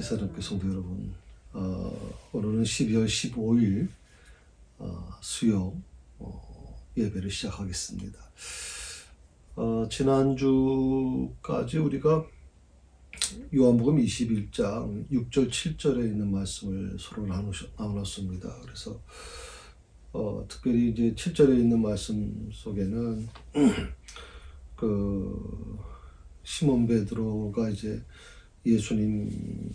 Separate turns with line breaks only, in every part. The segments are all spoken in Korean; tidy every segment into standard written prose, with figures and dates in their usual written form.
이사장교 성도 여러분, 오늘은 12월 15일 수요 예배를 시작하겠습니다. 지난주까지 우리가 요한복음 21장 6절 7절에 있는 말씀을 서로 나눴습니다. 그래서 특별히 이제 7절에 있는 말씀 속에는 그 시몬 베드로가 이제 예수님이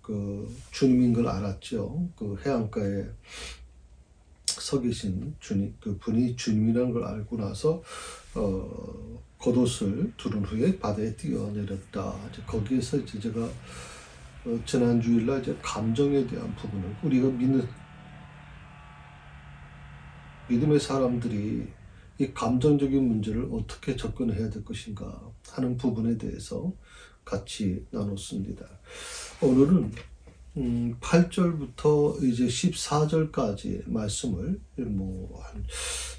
그 주님인 걸 알았죠. 그 해안가에 서 계신 주님, 그 분이 주님이라는 걸 알고 나서 겉옷을 두른 후에 바다에 뛰어내렸다. 이제 거기에서 이제 제가 지난 주일날 이제 감정에 대한 부분을 우리가 믿음의 사람들이 이 감정적인 문제를 어떻게 접근해야 될 것인가 하는 부분에 대해서 같이 나눴습니다. 오늘은 8절부터 이제 14절까지 말씀을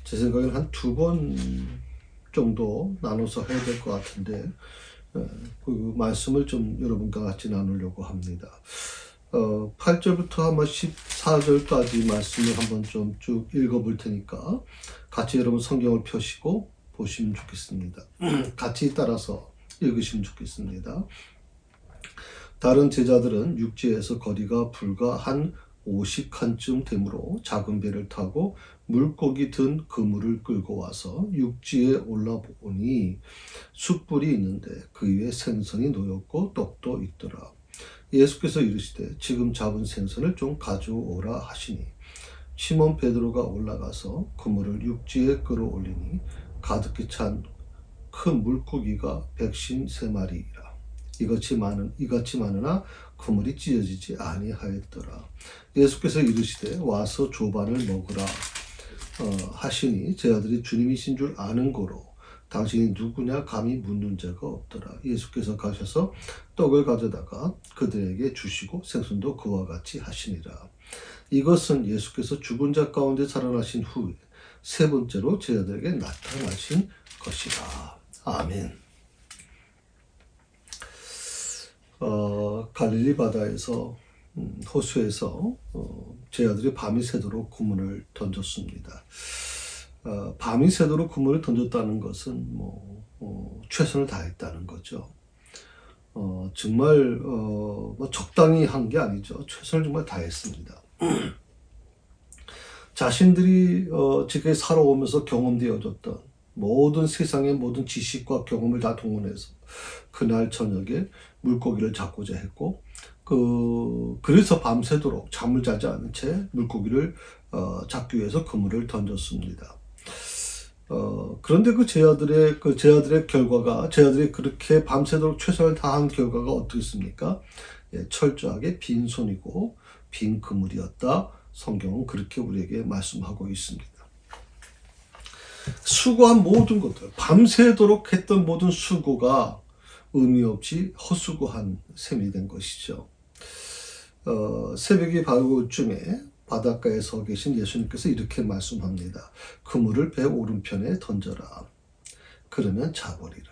제 생각에는 한 2번 정도 나눠서 해야 될 것 같은데 그 말씀을 좀 여러분과 같이 나누려고 합니다. 8절부터 아마 14절까지 말씀을 한번 좀 쭉 읽어볼 테니까 같이 여러분 성경을 펴시고 보시면 좋겠습니다. 같이 따라서 읽으시면 좋겠습니다. 다른 제자들은 육지에서 거리가 불과 한 50칸쯤 되므로 작은 배를 타고 물고기 든 그물을 끌고 와서 육지에 올라보니 숯불이 있는데 그 위에 생선이 놓였고 떡도 있더라. 예수께서 이르시되 지금 잡은 생선을 좀 가져오라 하시니 시몬 베드로가 올라가서 그물을 육지에 끌어올리니 가득히 찬 큰 물고기가 153마리이라. 이같이 많으나 그물이 찢어지지 아니하였더라. 예수께서 이르시되 와서 조반을 먹으라 하시니 제 아들이 주님이신 줄 아는 고로 당신이 누구냐 감히 묻는 자가 없더라. 예수께서 가셔서 떡을 가져다가 그들에게 주시고 생선도 그와 같이 하시니라. 이것은 예수께서 죽은 자 가운데 살아나신 후에 세 번째로 제 아들에게 나타나신 것이라. 아멘. 갈릴리 바다에서 호수에서 제 아들이 밤이 새도록 그물을 던졌습니다. 밤이 새도록 그물을 던졌다는 것은 최선을 다했다는 거죠. 정말 적당히 한 게 아니죠. 최선을 정말 다했습니다. 자신들이 지금 살아오면서 경험되어졌던 모든 세상의 모든 지식과 경험을 다 동원해서 그날 저녁에 물고기를 잡고자 했고 그래서 밤새도록 잠을 자지 않은 채 물고기를 잡기 위해서 그물을 던졌습니다. 그런데 제자들의 결과가 제자들이 그렇게 밤새도록 최선을 다한 결과가 어떻습니까? 철저하게 빈손이고 빈 그물이었다. 성경은 그렇게 우리에게 말씀하고 있습니다. 수고한 모든 것들, 밤새도록 했던 모든 수고가 의미 없이 헛수고한 셈이 된 것이죠. 새벽이 밝을 쯤에 바닷가에 서 계신 예수님께서 이렇게 말씀합니다. 그물을 배 오른편에 던져라. 그러면 자버리라.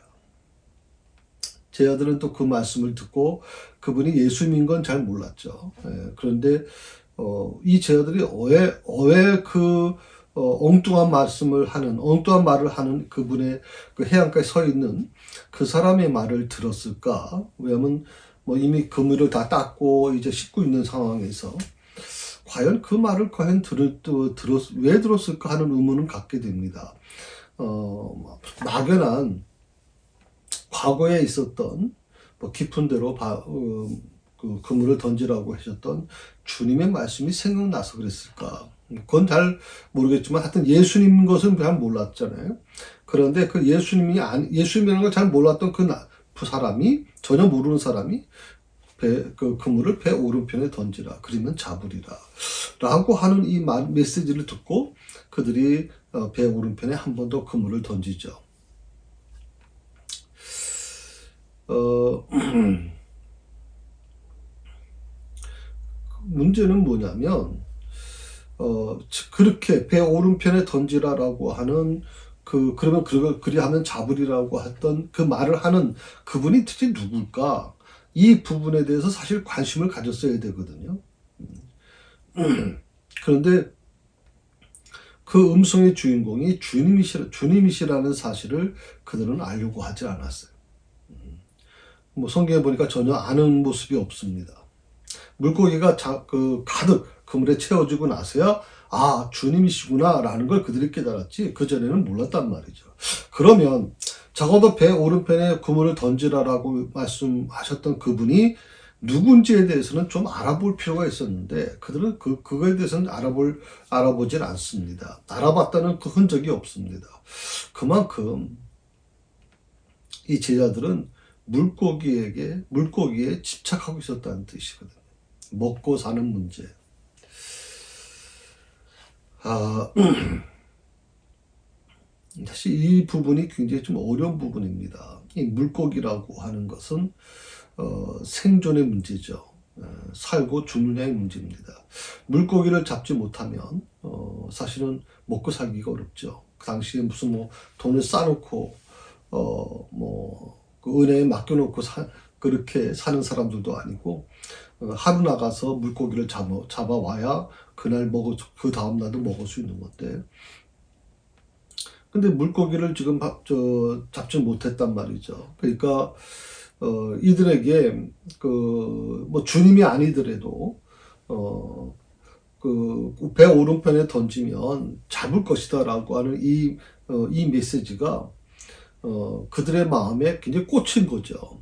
제 아들은 또 그 말씀을 듣고 그분이 예수님인 건 잘 몰랐죠. 그런데 이 제 아들이 왜 엉뚱한 말을 하는 그분의 그 해안가에 서 있는 그 사람의 말을 들었을까? 왜냐면 이미 그물을 다 닦고 이제 씻고 있는 상황에서 과연 그 말을 왜 들었을까 하는 의문은 갖게 됩니다. 막연한 과거에 있었던 깊은 데로 그 그물을 던지라고 하셨던 주님의 말씀이 생각나서 그랬을까? 그건 잘 모르겠지만 하여튼 예수님인 것은 잘 몰랐잖아요. 그런데 그 예수님이라는 걸 잘 몰랐던 그 사람이 전혀 모르는 사람이 그물을 배 오른편에 던지라. 그러면 잡으리라. 라고 하는 이 메시지를 듣고 그들이 배 오른편에 한 번 더 그물을 던지죠. 문제는 뭐냐면 그렇게 배 오른편에 던지라라고 하는 그러면 그걸 그리하면 잡으리라고 했던 그 말을 하는 그분이 도대체 누굴까? 이 부분에 대해서 사실 관심을 가졌어야 되거든요. 그런데 그 음성의 주인공이 주님이시라는 사실을 그들은 알려고 하지 않았어요. 뭐 성경에 보니까 전혀 아는 모습이 없습니다. 물고기가 가득 그물에 채워지고 나서야 아 주님이시구나 라는 걸 그들이 깨달았지 그전에는 몰랐단 말이죠. 그러면 적어도 배 오른편에 그물을 던지라라고 말씀하셨던 그분이 누군지에 대해서는 좀 알아볼 필요가 있었는데 그들은 그거에 대해서는 알아보질 않습니다. 알아봤다는 그 흔적이 없습니다. 그만큼 이 제자들은 물고기에 집착하고 있었다는 뜻이거든요. 먹고 사는 문제. 사실 이 부분이 굉장히 좀 어려운 부분입니다. 이 물고기라고 하는 것은 생존의 문제죠. 살고 죽느냐의 문제입니다. 물고기를 잡지 못하면 사실은 먹고 살기가 어렵죠. 그 당시에 무슨 뭐 돈을 쌓아놓고 그 은행에 맡겨놓고 그렇게 사는 사람들도 아니고 하루 나가서 물고기를 잡아와야 그날 그 다음날도 먹을 수 있는 건데 근데 물고기를 지금 잡지 못했단 말이죠. 그러니까 이들에게 뭐 주님이 아니더라도 배 오른편에 던지면 잡을 것이다라고 하는 이 메시지가 그들의 마음에 굉장히 꽂힌 거죠.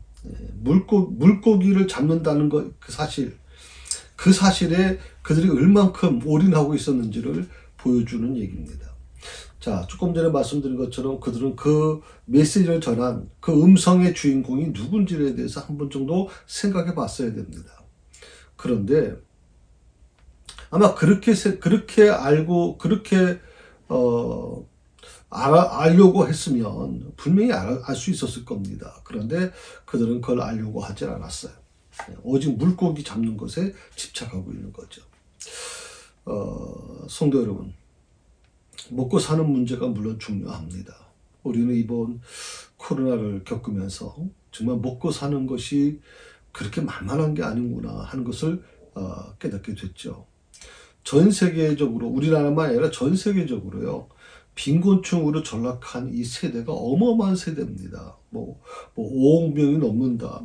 물고기를 잡는다는 그 사실에 그들이 얼만큼 올인하고 있었는지를 보여주는 얘기입니다. 자, 조금 전에 말씀드린 것처럼 그들은 그 메시지를 전한 그 음성의 주인공이 누군지에 대해서 한 번 정도 생각해 봤어야 됩니다. 그런데 아마 그렇게 알고 알려고 했으면 분명히 알 수 있었을 겁니다. 그런데 그들은 그걸 알려고 하질 않았어요. 오직 물고기 잡는 것에 집착하고 있는 거죠. 성도 여러분, 먹고 사는 문제가 물론 중요합니다. 우리는 이번 코로나를 겪으면서 정말 먹고 사는 것이 그렇게 만만한 게 아니구나 하는 것을 깨닫게 됐죠. 전 세계적으로 우리나라만 아니라 전 세계적으로요. 빈곤층으로 전락한 이 세대가 어마어마한 세대입니다. 5억 명이 넘는다,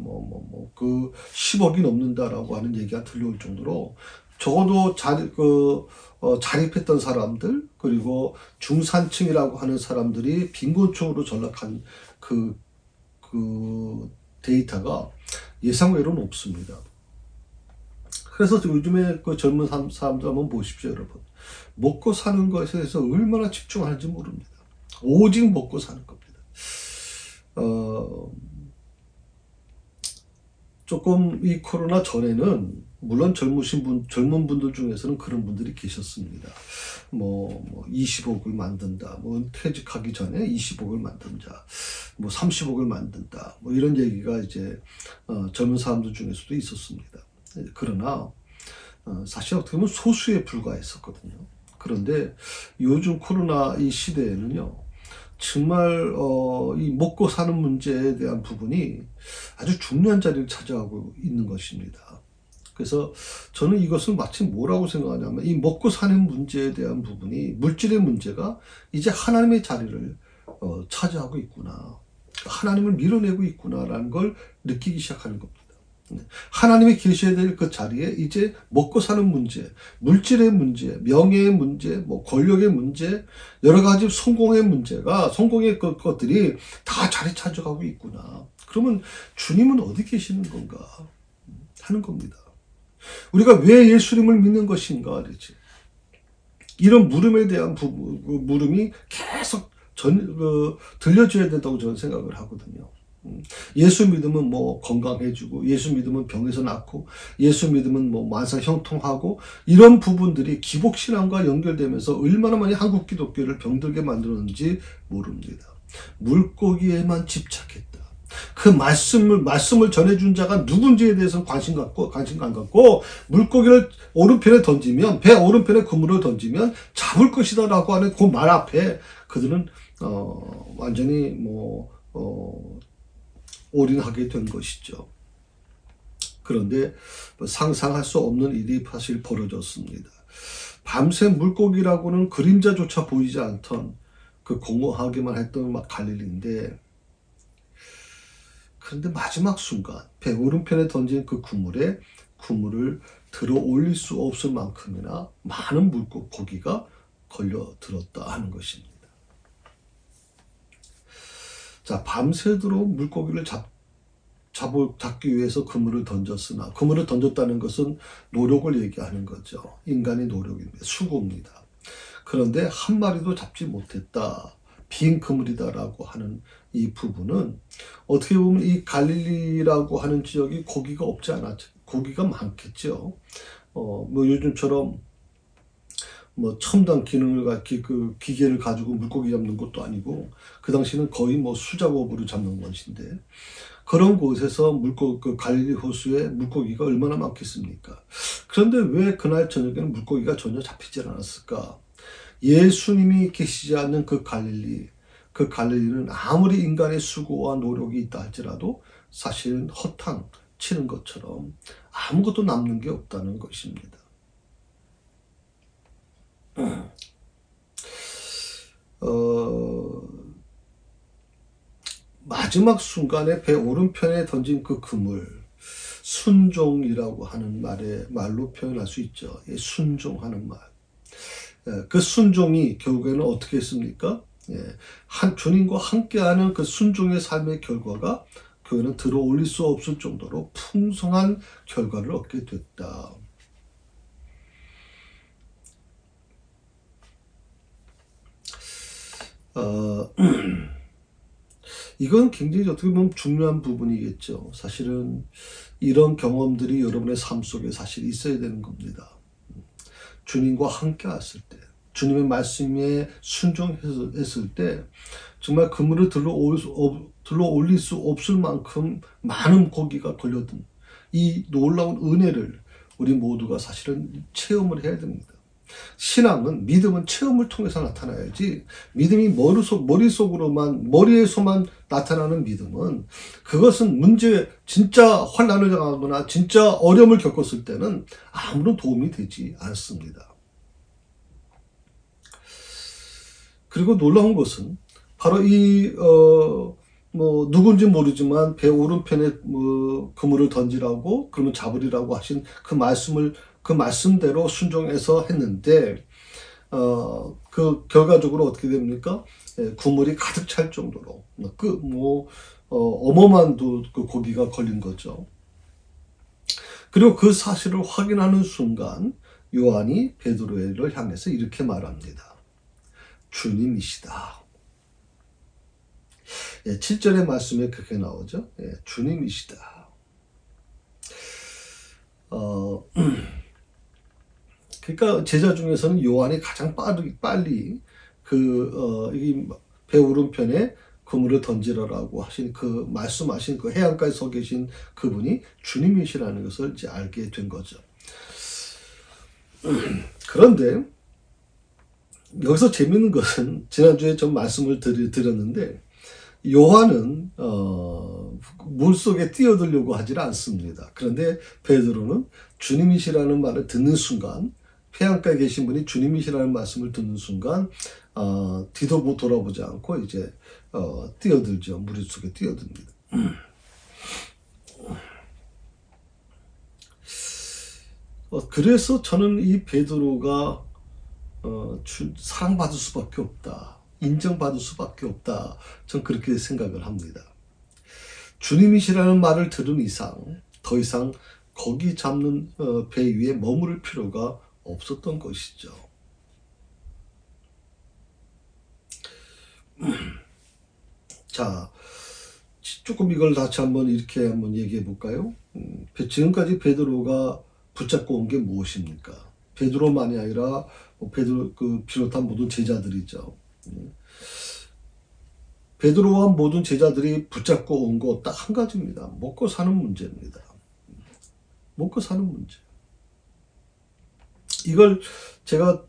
10억이 넘는다라고 하는 얘기가 들려올 정도로 적어도 자립했던 사람들, 그리고 중산층이라고 하는 사람들이 빈곤층으로 전락한 그 데이터가 예상외로는 없습니다. 그래서 요즘에 그 젊은 사람들 한번 보십시오, 여러분. 먹고 사는 것에 대해서 얼마나 집중하는지 모릅니다. 오직 먹고 사는 겁니다. 조금 이 코로나 전에는 물론 젊은 분들 중에서는 그런 분들이 계셨습니다. 20억을 만든다. 퇴직하기 전에 20억을 만든다. 30억을 만든다. 이런 얘기가 이제 젊은 사람들 중에서도 있었습니다. 그러나 사실 어떻게 보면 소수에 불과했었거든요. 그런데 요즘 코로나 이 시대에는요, 정말 이 먹고 사는 문제에 대한 부분이 아주 중요한 자리를 차지하고 있는 것입니다. 그래서 저는 이것을 마치 뭐라고 생각하냐면 이 먹고 사는 문제에 대한 부분이 물질의 문제가 이제 하나님의 자리를 차지하고 있구나. 하나님을 밀어내고 있구나라는 걸 느끼기 시작하는 겁니다. 하나님이 계셔야 될 그 자리에 이제 먹고 사는 문제, 물질의 문제, 명예의 문제, 권력의 문제, 여러 가지 성공의 것들이 다 자리 차지하고 있구나. 그러면 주님은 어디 계시는 건가 하는 겁니다. 우리가 왜 예수님을 믿는 것인가 그러지. 이런 물음에 대한 물음이 계속 들려줘야 된다고 저는 생각을 하거든요. 예수 믿으면 건강해지고, 예수 믿으면 병에서 낫고, 예수 믿으면 만사 형통하고, 이런 부분들이 기복신앙과 연결되면서 얼마나 많이 한국 기독교를 병들게 만들었는지 모릅니다. 물고기에만 집착했다. 그 말씀을 전해준 자가 누군지에 대해서 관심 안 갖고, 물고기를 오른편에 던지면, 배 오른편에 그물을 던지면 잡을 것이다라고 하는 그 말 앞에 그들은, 완전히 올인하게 된 것이죠. 그런데 상상할 수 없는 일이 사실 벌어졌습니다. 밤새 물고기라고는 그림자조차 보이지 않던 그 공허하기만 했던 갈릴리인데, 그런데 마지막 순간 배 오른편에 던진 그 그물을 들어 올릴 수 없을 만큼이나 많은 물고기가 걸려들었다 하는 것입니다. 자, 밤새도록 물고기를 잡기 위해서 그물을 던졌으나, 그물을 던졌다는 것은 노력을 얘기하는 거죠. 인간의 노력입니다. 수고입니다. 그런데 한 마리도 잡지 못했다. 빈 그물이다라고 하는 이 부분은 어떻게 보면 이 갈릴리라고 하는 지역이 고기가 없지 않았죠. 고기가 많겠죠. 요즘처럼 첨단 기계를 가지고 물고기 잡는 것도 아니고, 그 당시는 거의 수작업으로 잡는 것인데, 그런 곳에서 그 갈릴리 호수에 물고기가 얼마나 많겠습니까? 그런데 왜 그날 저녁에는 물고기가 전혀 잡히질 않았을까? 예수님이 계시지 않는 그 갈릴리는 아무리 인간의 수고와 노력이 있다 할지라도 사실은 허탕 치는 것처럼 아무것도 남는 게 없다는 것입니다. 마지막 순간에 배 오른편에 던진 그 그물, 순종이라고 하는 말로 표현할 수 있죠. 순종하는 말. 그 순종이 결국에는 어떻게 했습니까? 주님과 함께하는 그 순종의 삶의 결과가 교회는 들어 올릴 수 없을 정도로 풍성한 결과를 얻게 됐다. 이건 굉장히 어떻게 보면 중요한 부분이겠죠. 사실은 이런 경험들이 여러분의 삶 속에 사실 있어야 되는 겁니다. 주님과 함께 왔을 때, 주님의 말씀에 순종했을 때 정말 그물을 들러 올릴 수 없을 만큼 많은 고기가 걸려든 이 놀라운 은혜를 우리 모두가 사실은 체험을 해야 됩니다. 신앙은, 믿음은 체험을 통해서 나타나야지, 믿음이 머리에서만 나타나는 믿음은, 그것은 진짜 환난을 당하거나 진짜 어려움을 겪었을 때는 아무런 도움이 되지 않습니다. 그리고 놀라운 것은 바로 누군지 모르지만 배 오른편에 그물을 던지라고, 그러면 잡으리라고 하신 그 말씀대로 순종해서 했는데, 그 결과적으로 어떻게 됩니까? 그물이 가득 찰 정도로 어마어마한 그 고기가 걸린 거죠. 그리고 그 사실을 확인하는 순간 요한이 베드로를 향해서 이렇게 말합니다. 주님이시다. 7절의 말씀에 그렇게 나오죠. 주님이시다. 그러니까 제자 중에서는 요한이 가장 빨리 배 오른편에 그물을 던지라라고 하신 말씀하신 그 해안가에 서 계신 그분이 주님이시라는 것을 이제 알게 된 거죠. 그런데 여기서 재밌는 것은, 지난주에 좀 말씀을 드렸는데, 요한은 물속에 뛰어들려고 하질 않습니다. 그런데 베드로는 주님이시라는 말을 듣는 순간, 해안가에 계신 분이 주님이시라는 말씀을 듣는 순간 뒤도 돌아보지 않고 이제 뛰어들죠. 물속에 뛰어듭니다. 그래서 저는 이 베드로가 사랑받을 수밖에 없다, 인정받을 수밖에 없다, 전 그렇게 생각을 합니다. 주님이시라는 말을 들은 이상 더 이상 거기 잡는 배 위에 머무를 필요가 없었던 것이죠. 자, 조금 이걸 다시 이렇게 한번 얘기해 볼까요? 지금까지 베드로가 붙잡고 온 게 무엇입니까? 베드로만이 아니라 베드로 비롯한 모든 제자들이죠. 베드로와 모든 제자들이 붙잡고 온 거 딱 한 가지입니다. 먹고 사는 문제입니다. 먹고 사는 문제. 이걸 제가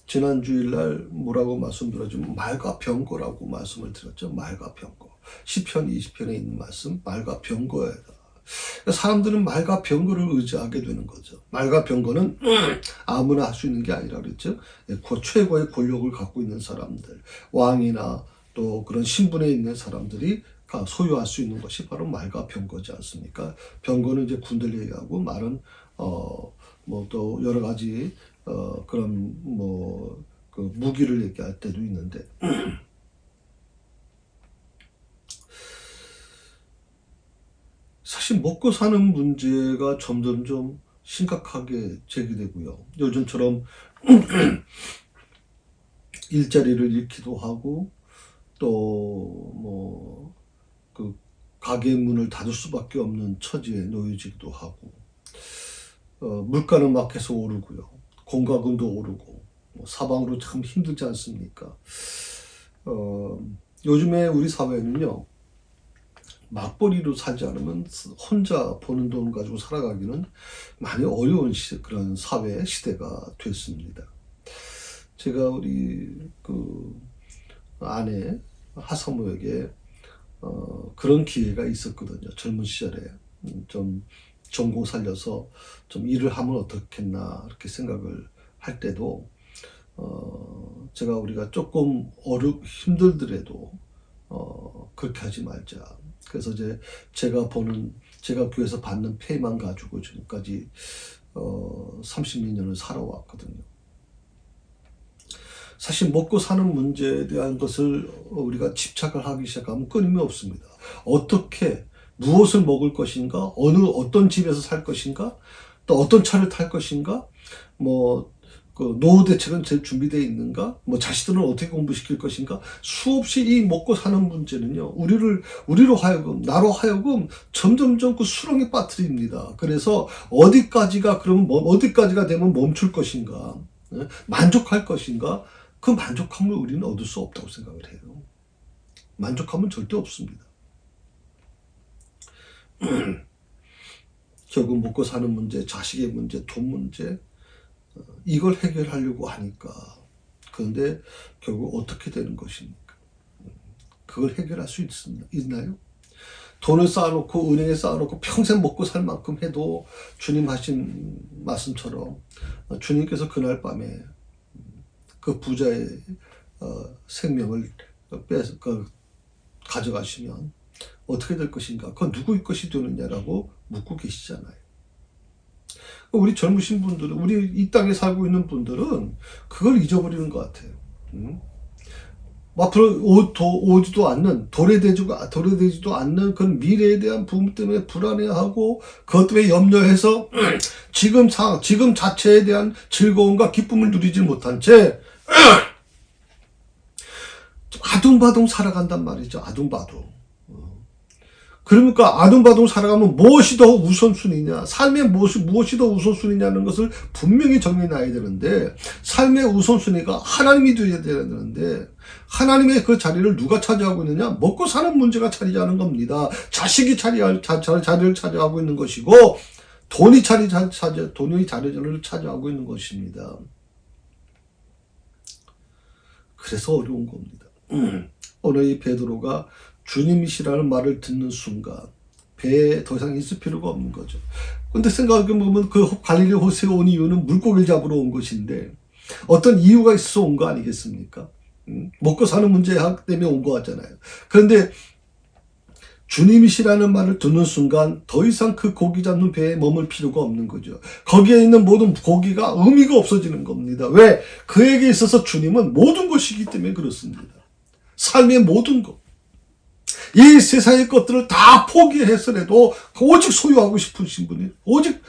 지난 주일날 뭐라고 말씀드렸죠? 말과 병거라고 말씀을 드렸죠. 말과 병거. 시편 20편에 있는 말씀, 말과 병거예요. 사람들은 말과 병거를 의지하게 되는 거죠. 말과 병거는 아무나 할 수 있는 게 아니라 그랬죠. 최고의 권력을 갖고 있는 사람들, 왕이나 또 그런 신분에 있는 사람들이 소유할 수 있는 것이 바로 말과 병거지 않습니까? 병거는 이제 군대를 얘기하고 말은 뭐 또 여러 가지 그런 그 무기를 얘기할 때도 있는데 사실 먹고 사는 문제가 점점 좀 심각하게 제기되고요. 요즘처럼 일자리를 잃기도 하고 또 그 가게 문을 닫을 수밖에 없는 처지에 놓여지기도 하고 물가는 막 계속 오르고요. 공과금도 오르고 사방으로 참 힘들지 않습니까? 요즘에 우리 사회는요. 맞벌이로 살지 않으면 혼자 버는 돈 가지고 살아가기는 많이 어려운 그런 사회 시대가 됐습니다. 제가 우리 그 아내 하사모에게 그런 기회가 있었거든요. 젊은 시절에 좀 전공 살려서 좀 일을 하면 어떻겠나 이렇게 생각을 할 때도 제가 우리가 조금 힘들더라도 그렇게 하지 말자. 그래서 제가 교회에서 받는 페이만 가지고 지금까지 30몇 년을 살아왔거든요. 사실 먹고 사는 문제에 대한 것을 우리가 집착을 하기 시작하면 끊임이 없습니다. 어떻게 무엇을 먹을 것인가, 어떤 집에서 살 것인가, 또 어떤 차를 탈 것인가, 그 노후 대책은 제일 준비되어 있는가, 자식들은 어떻게 공부시킬 것인가, 수없이 이 먹고 사는 문제는요, 나로 하여금 점점점 그 수렁에 빠뜨립니다. 그래서 어디까지가 되면 멈출 것인가, 만족할 것인가, 그 만족함을 우리는 얻을 수 없다고 생각을 해요. 만족함은 절대 없습니다. 결국 먹고 사는 문제, 자식의 문제, 돈 문제, 이걸 해결하려고 하니까 그런데 결국 어떻게 되는 것입니까? 그걸 해결할 수 있나요? 돈을 쌓아놓고 은행에 쌓아놓고 평생 먹고 살 만큼 해도 주님 하신 말씀처럼 주님께서 그날 밤에 그 부자의 생명을 가져가시면 어떻게 될 것인가? 그건 누구의 것이 되느냐라고 묻고 계시잖아요. 우리 젊으신 분들은, 우리 이 땅에 살고 있는 분들은 그걸 잊어버리는 것 같아요. 앞으로 오지도 않는, 도래되지도 않는 그런 미래에 대한 부분 때문에 불안해하고, 그것 때문에 염려해서 지금 자체에 대한 즐거움과 기쁨을 누리지 못한 채 아둥바둥 살아간단 말이죠. 아둥바둥. 그러니까 아둥바둥 살아가면 무엇이 더 우선순위냐, 삶의 무엇이 더 우선순위냐는 것을 분명히 정해놔야 되는데, 삶의 우선순위가 하나님이 되어야 되는데, 하나님의 그 자리를 누가 차지하고 있느냐? 먹고 사는 문제가 차지하는 겁니다. 자식이 자리를 차지하고 있는 것이고, 돈이 자리를 차지하고 있는 것입니다. 그래서 어려운 겁니다. 오늘 이 베드로가 주님이시라는 말을 듣는 순간 배에 더 이상 있을 필요가 없는 거죠. 근데 생각해보면 그 갈릴리 호수에 온 이유는 물고기를 잡으러 온 것인데 어떤 이유가 있어서 온 거 아니겠습니까? 먹고 사는 문제 때문에 온 거 같잖아요. 그런데 주님이시라는 말을 듣는 순간 더 이상 그 고기 잡는 배에 머물 필요가 없는 거죠. 거기에 있는 모든 고기가 의미가 없어지는 겁니다. 왜? 그에게 있어서 주님은 모든 것이기 때문에 그렇습니다. 삶의 모든 것. 이 세상의 것들을 다 포기해서라도 오직 소유하고 싶으신 분이, 오직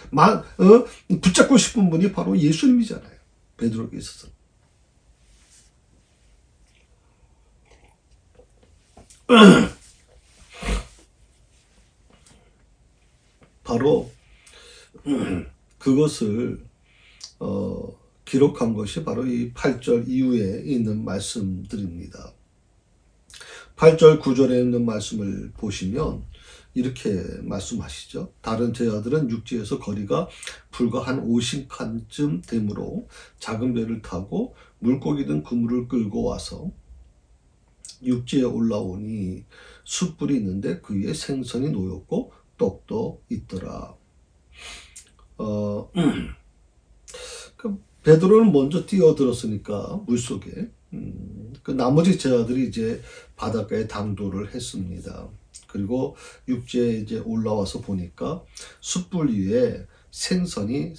붙잡고 싶은 분이 바로 예수님이잖아요. 베드로에게 있어서. 바로 그것을 기록한 것이 바로 이 8절 이후에 있는 말씀들입니다. 8절 9절에 있는 말씀을 보시면 이렇게 말씀하시죠. 다른 제자들은 육지에서 거리가 불과 한 50칸쯤 되므로 작은 배를 타고 물고기 든 그물을 끌고 와서 육지에 올라오니 숯불이 있는데 그 위에 생선이 놓였고 떡도 있더라. 베드로는 먼저 뛰어들었으니까 물속에 그 나머지 제자들이 이제 바닷가에 당도를 했습니다. 그리고 육지에 이제 올라와서 보니까 숯불 위에 생선이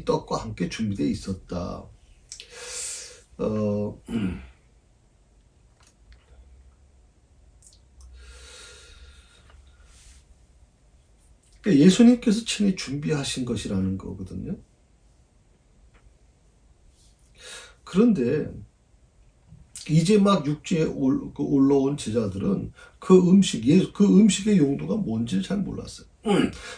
떡과 함께 준비되어 있었다. 예수님께서 친히 준비하신 것이라는 거거든요. 그런데 이제 막 육지에 올라온 제자들은 그 음식의 용도가 뭔지 잘 몰랐어요.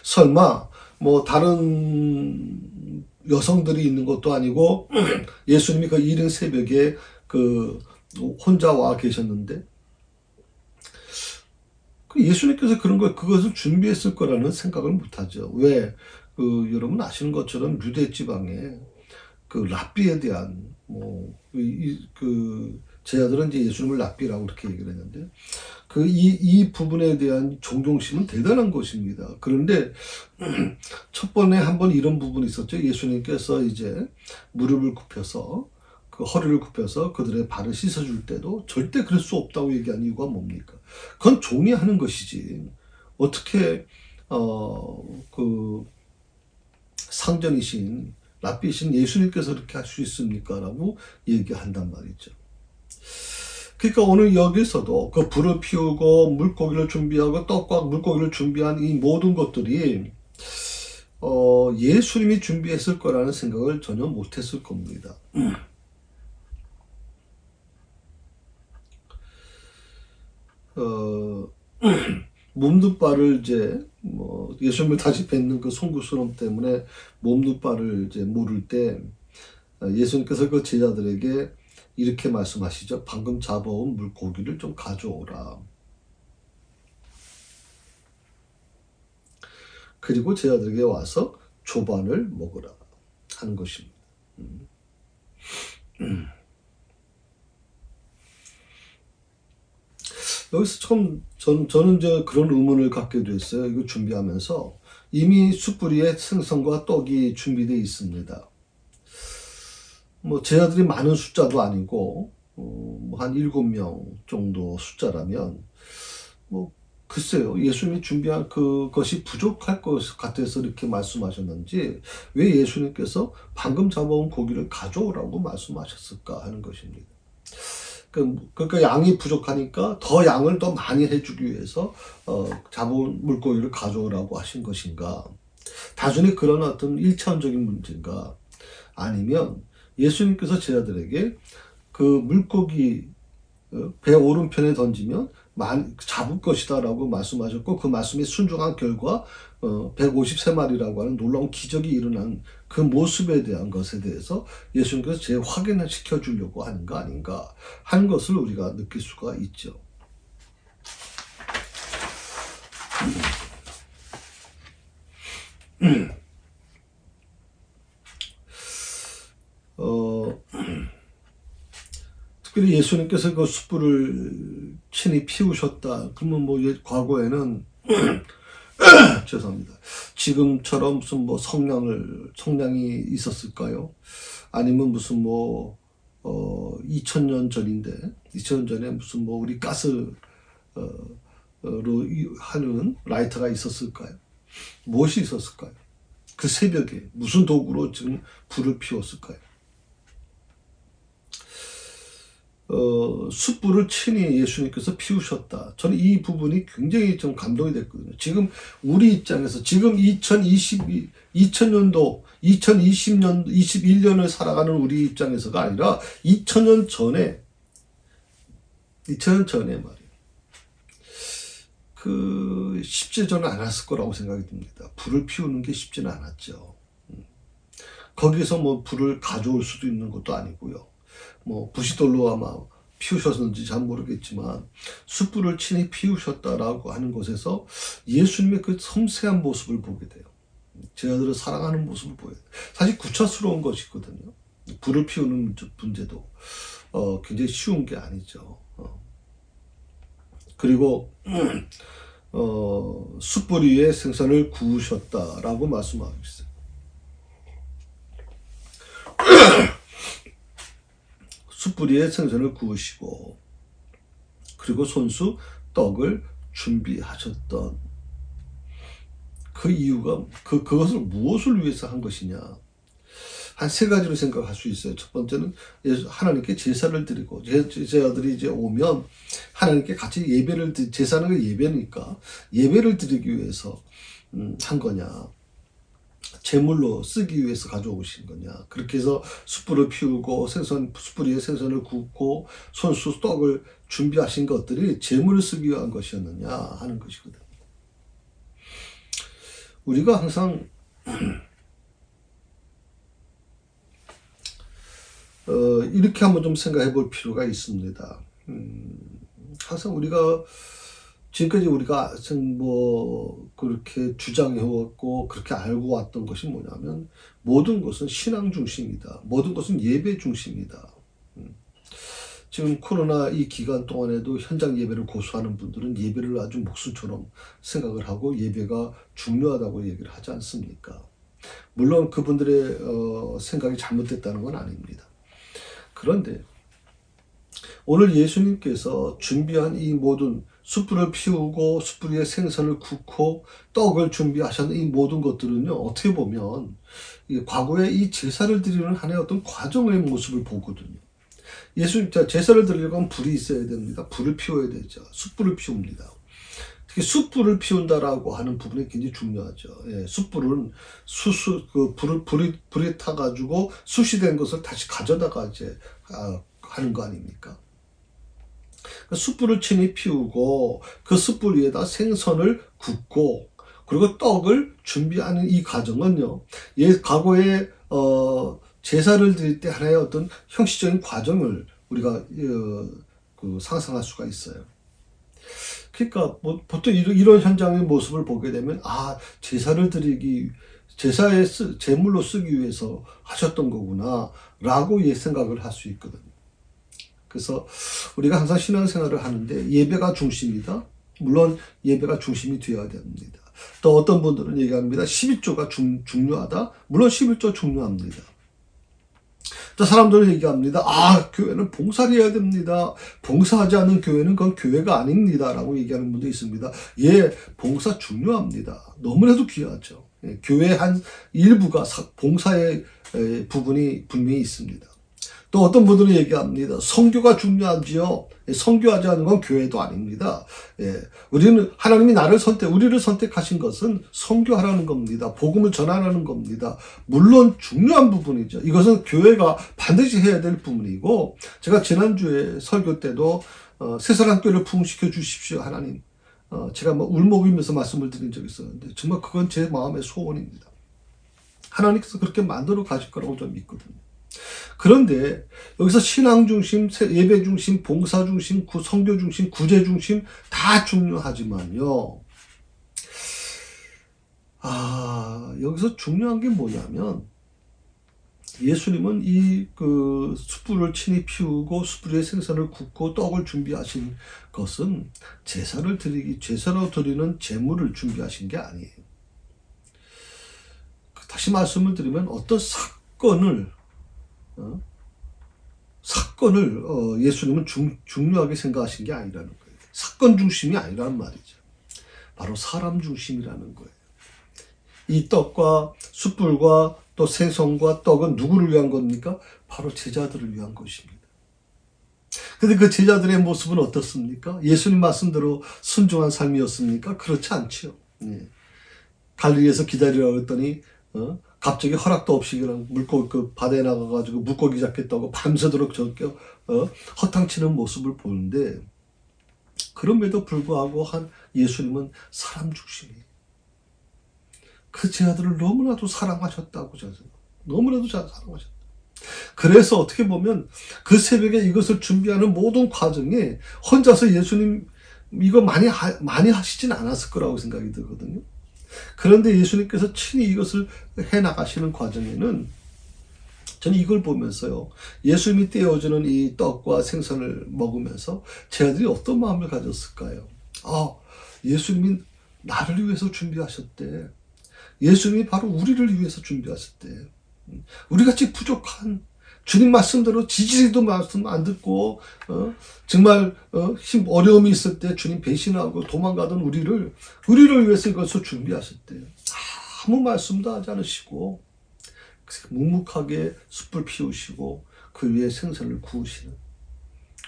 설마 뭐 다른 여성들이 있는 것도 아니고 예수님이 그 이른 새벽에 그 혼자 와 계셨는데 예수님께서 그것을 준비했을 거라는 생각을 못하죠. 왜? 여러분 아시는 것처럼 유대 지방에 그 랍비에 대한 제자들은 이제 예수님을 랍비라고 그렇게 얘기를 했는데 이 부분에 대한 존경심은 대단한 것입니다. 그런데 첫 번에 한번 이런 부분이 있었죠. 예수님께서 이제 무릎을 굽혀서 그 허리를 굽혀서 그들의 발을 씻어줄 때도 절대 그럴 수 없다고 얘기한 이유가 뭡니까? 그건 종이 하는 것이지. 어떻게 그 상전이신 랍비신 예수님께서 그렇게 할 수 있습니까? 라고 얘기한단 말이죠. 그러니까 오늘 여기서도 그 불을 피우고 물고기를 준비하고 떡과 물고기를 준비한 이 모든 것들이 예수님이 준비했을 거라는 생각을 전혀 못했을 겁니다. 몸둘바를 이제 예수님을 다시 뵙는 그 송구스러움 때문에 몸둘바를 이제 모를 때 예수님께서 그 제자들에게 이렇게 말씀하시죠. 방금 잡아온 물고기를 좀 가져오라. 그리고 제자들에게 와서 조반을 먹으라 하는 것입니다. 여기서 처음 저는 이제 그런 의문을 갖게 됐어요. 이거 준비하면서 이미 숯불 위에 생선과 떡이 준비되어 있습니다. 제자들이 많은 숫자도 아니고 한 7명 정도 숫자라면 글쎄요. 예수님이 준비한 그것이 부족할 것 같아서 이렇게 말씀하셨는지 왜 예수님께서 방금 잡아온 고기를 가져오라고 말씀하셨을까 하는 것입니다. 그러니까 양이 부족하니까 더 양을 더 많이 해주기 위해서 잡아온 물고기를 가져오라고 하신 것인가? 단순히 그런 어떤 일차원적인 문제인가? 아니면 예수님께서 제자들에게 그 물고기 배 오른편에 던지면 잡을 것이다 라고 말씀하셨고 그 말씀에 순종한 결과 153마리라고 하는 놀라운 기적이 일어난 그 모습에 대한 것에 대해서 예수님께서 재확인을 시켜주려고 하는 거 아닌가 하는 것을 우리가 느낄 수가 있죠. 특별히 예수님께서 그 숯불을 친히 피우셨다. 그러면 과거에는 죄송합니다. 지금처럼 무슨 성량이 있었을까요? 아니면 무슨 2000년 전인데 2000년 전에 무슨 우리 가스로 하는 라이터가 있었을까요? 무엇이 있었을까요? 그 새벽에 무슨 도구로 지금 불을 피웠을까요? 숯불을 친히 예수님께서 피우셨다. 저는 이 부분이 굉장히 좀 감동이 됐거든요. 지금 우리 입장에서 지금 2020년도 2020년 21년을 살아가는 우리 입장에서가 아니라 2000년 전에 말이에요. 쉽지 저는 않았을 거라고 생각이 듭니다. 불을 피우는 게 쉽지는 않았죠. 거기서 불을 가져올 수도 있는 것도 아니고요. 부싯돌로 아마 피우셨는지 잘 모르겠지만 숯불을 친히 피우셨다라고 하는 것에서 예수님의 그 섬세한 모습을 보게 돼요. 제 아들을 사랑하는 모습을 보여요. 사실 구차스러운 것이거든요. 불을 피우는 문제도 굉장히 쉬운 게 아니죠. 그리고 숯불 위에 생선을 구우셨다라고 말씀하고 있어요. 숯불 위에 생선을 구우시고 그리고 손수 떡을 준비하셨던 그 이유가 그것을 무엇을 위해서 한 것이냐, 한 세 가지로 생각할 수 있어요. 첫 번째는 하나님께 제사를 드리고 제자들이 이제 오면 하나님께 같이 예배를 제사는 그 예배니까 예배를 드리기 위해서 한 거냐, 제물로 쓰기 위해서 가져오신 거냐. 그렇게 해서 숯불을 피우고 숯불 위에 생선을 굽고 손수 떡을 준비하신 것들이 제물을 쓰기 위한 것이었느냐 하는 것이거든요. 우리가 항상 이렇게 한번 좀 생각해 볼 필요가 있습니다. 항상 우리가 지금까지 우리가 뭐 그렇게 주장해왔고 그렇게 알고 왔던 것이 뭐냐면 모든 것은 신앙 중심이다. 모든 것은 예배 중심이다. 지금 코로나 이 기간 동안에도 현장 예배를 고수하는 분들은 예배를 아주 목숨처럼 생각을 하고 예배가 중요하다고 얘기를 하지 않습니까? 물론 그분들의 생각이 잘못됐다는 건 아닙니다. 그런데 오늘 예수님께서 준비한 이 모든 숯불을 피우고 숯불 위에 생선을 굽고 떡을 준비하셨는 이 모든 것들은요, 어떻게 보면 과거에 이 제사를 드리는 하나의 어떤 과정의 모습을 보거든요. 예수님, 제사를 드리려면 불이 있어야 됩니다. 불을 피워야 되죠. 숯불을 피웁니다. 특히 숯불을 피운다라고 하는 부분이 굉장히 중요하죠. 예, 숯불은 불이 타가지고 숯이 된 것을 다시 가져다가 이제 하는 거 아닙니까? 숯불을 친히 피우고 그 숯불 위에다 생선을 굽고 그리고 떡을 준비하는 이 과정은요, 과거에 제사를 드릴 때 하나의 어떤 형식적인 과정을 우리가 상상할 수가 있어요. 그러니까 보통 이런 현장의 모습을 보게 되면 제사를 드리기, 제사에 제물로 쓰기 위해서 하셨던 거구나 라고 생각을 할 수 있거든요. 그래서 우리가 항상 신앙생활을 하는데 예배가 중심이다. 물론 예배가 중심이 되어야 됩니다. 또 어떤 분들은 얘기합니다. 11조가 중요하다. 물론 11조 중요합니다. 또 사람들은 얘기합니다. 교회는 봉사를 해야 됩니다. 봉사하지 않는 교회는 그건 교회가 아닙니다. 라고 얘기하는 분도 있습니다. 봉사 중요합니다. 너무나도 귀하죠. 교회 한 일부가 봉사의 부분이 분명히 있습니다. 또 어떤 분들은 얘기합니다. 선교가 중요하지요. 선교하지 않는 건 교회도 아닙니다. 우리는 하나님이 우리를 선택하신 것은 선교하라는 겁니다. 복음을 전하라는 겁니다. 물론 중요한 부분이죠. 이것은 교회가 반드시 해야 될 부분이고, 제가 지난주에 설교 때도 새사랑 교회를 부흥시켜 주십시오, 하나님. 제가 울먹이면서 말씀을 드린 적이 있었는데 정말 그건 제 마음의 소원입니다. 하나님께서 그렇게 만들어 가실 거라고 저는 믿거든요. 그런데 여기서 신앙 중심, 예배 중심, 봉사 중심, 선교 중심, 구제 중심 다 중요하지만요. 여기서 중요한 게 뭐냐면 예수님은 숯불을 친히 피우고 숯불 위에 생선을 굽고 떡을 준비하신 것은 제사로 드리는 제물을 준비하신 게 아니에요. 다시 말씀을 드리면 어떤 사건을 예수님은 중요하게 생각하신 게 아니라는 거예요. 사건 중심이 아니라는 말이죠. 바로 사람 중심이라는 거예요. 이 떡과 숯불과 또 생선과 떡은 누구를 위한 겁니까? 바로 제자들을 위한 것입니다. 근데 그 제자들의 모습은 어떻습니까? 예수님 말씀대로 순종한 삶이었습니까? 그렇지 않죠. 갈릴리에서 기다리라고 했더니 갑자기 허락도 없이 그냥 바다에 나가가지고 물고기 잡겠다고 밤새도록 허탕치는 모습을 보는데, 그럼에도 불구하고 예수님은 사람 중심이에요. 그 제자들을 너무나도 사랑하셨다고 저는 너무나도 잘 사랑하셨다. 그래서 어떻게 보면 그 새벽에 이것을 준비하는 모든 과정에 혼자서 예수님 이거 많이 하시진 않았을 거라고 생각이 들거든요. 그런데 예수님께서 친히 이것을 해 나가시는 과정에는 저는 이걸 보면서요, 예수님이 떼어주는 이 떡과 생선을 먹으면서 제 아들이 어떤 마음을 가졌을까요? 예수님이 나를 위해서 준비하셨대. 예수님이 바로 우리를 위해서 준비하셨대. 우리같이 부족한, 주님 말씀대로 지지리도 말씀 안 듣고 정말 어려움이 있을 때 주님 배신하고 도망가던 우리를 위해서 이것을 준비하셨대요. 아무 말씀도 하지 않으시고 묵묵하게 숯불 피우시고 그 위에 생선을 구우시는,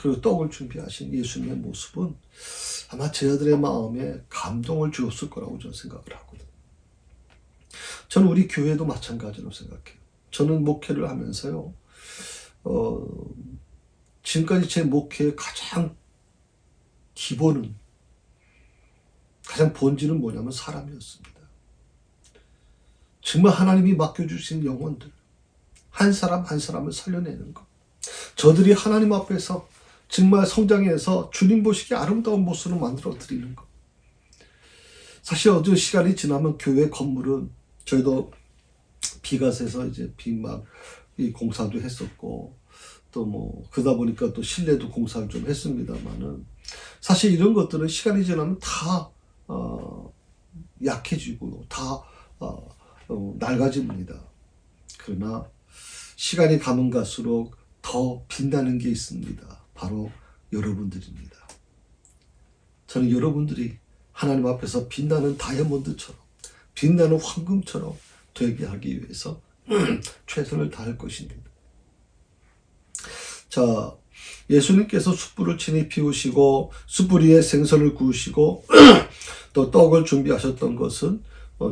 그리고 떡을 준비하신 예수님의 모습은 아마 제 아들의 마음에 감동을 주었을 거라고 저는 생각을 하거든요. 저는 우리 교회도 마찬가지로 생각해요. 저는 목회를 하면서요, 지금까지 제 목회의 가장 기본은, 가장 본질은 뭐냐면 사람이었습니다. 정말 하나님이 맡겨주신 영혼들, 한 사람 한 사람을 살려내는 것. 저들이 하나님 앞에서 정말 성장해서 주님 보시기에 아름다운 모습으로 만들어 드리는 것. 사실 어제 시간이 지나면 교회 건물은, 저희도 비가 새서 이제 이 공사도 했었고, 또 그러다 보니까 또 실내도 공사를 좀 했습니다만은, 사실 이런 것들은 시간이 지나면 다, 약해지고, 다, 낡아집니다. 그러나, 시간이 가면 갈수록 더 빛나는 게 있습니다. 바로 여러분들입니다. 저는 여러분들이 하나님 앞에서 빛나는 다이아몬드처럼, 빛나는 황금처럼 되게 하기 위해서 최선을 다할 것입니다. 자, 예수님께서 숯불을 친히 피우시고 숯불 위에 생선을 구우시고 또 떡을 준비하셨던 것은